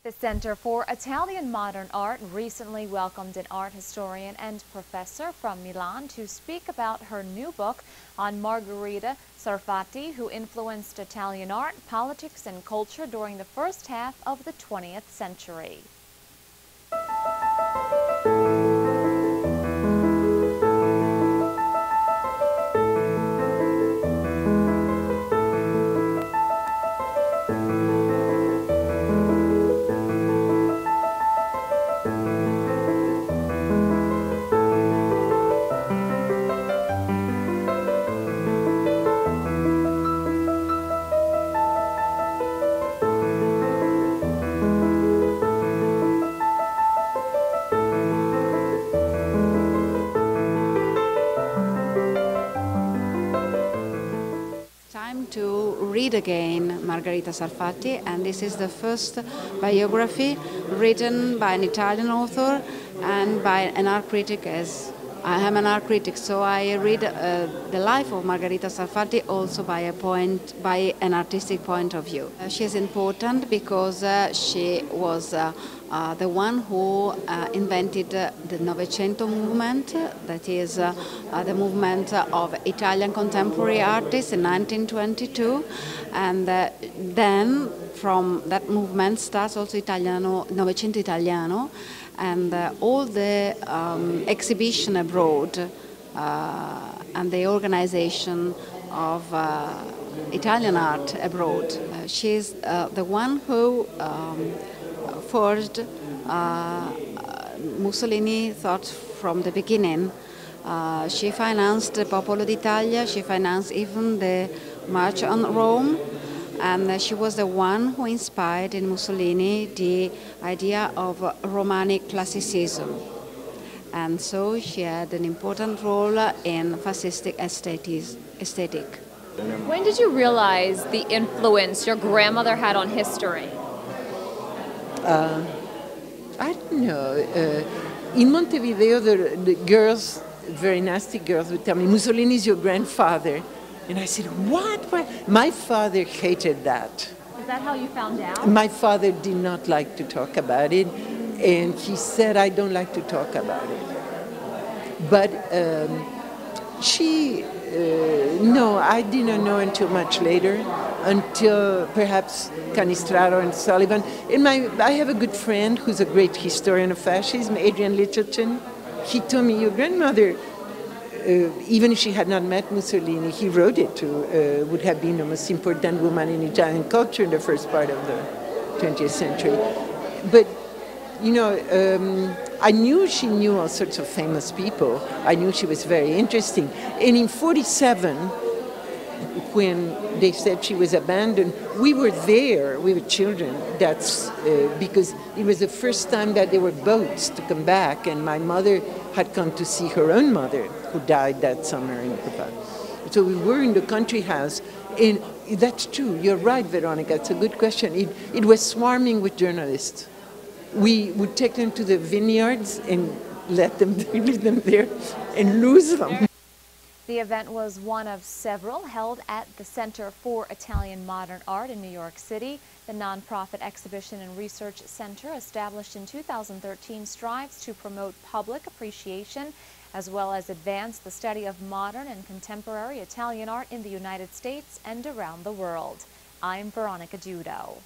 The Center for Italian Modern Art recently welcomed an art historian and professor from Milan to speak about her new book on Margherita Sarfatti, who influenced Italian art, politics, and culture during the first half of the 20th century. To read again Margherita Sarfatti, and this is the first biography written by an Italian author and by an art critic, as I am an art critic, so I read the life of Margherita Sarfatti also by an artistic point of view. She is important because she was the one who invented the Novecento movement, that is the movement of Italian contemporary artists in 1922, and then from that movement starts also Novecento Italiano, and all the exhibition abroad and the organization of Italian art abroad. She's the one who forged Mussolini thought from the beginning. She financed the Popolo d'Italia, she financed even the March on Rome, and she was the one who inspired in Mussolini the idea of Romanic classicism. And so she had an important role in fascistic aesthetic. When did you realize the influence your grandmother had on history? I don't know. In Montevideo, the girls, very nasty girls, would tell me, Mussolini is your grandfather. And I said, what? My father hated that. Is that how you found out? My father did not like to talk about it, and he said, I don't like to talk about it. But no, I didn't know until much later, until perhaps Canistraro and Sullivan. I have a good friend who's a great historian of fascism, Adrian Littleton. He told me, your grandmother, even if she had not met Mussolini, he wrote it to, would have been the most important woman in Italian culture in the first part of the 20th century. But, you know, I knew she knew all sorts of famous people. I knew she was very interesting. And in 1947, when they said she was abandoned, we were there, we were children. That's because it was the first time that there were boats to come back, and my mother had come to see her own mother, who died that summer in Japan. So we were in the country house, and that's true, you're right, Veronica, it's a good question. It was swarming with journalists. We would take them to the vineyards and leave them there and lose them. The event was one of several held at the Center for Italian Modern Art in New York City. The nonprofit exhibition and research center, established in 2013, strives to promote public appreciation as well as advance the study of modern and contemporary Italian art in the United States and around the world. I'm Veronica Dudo.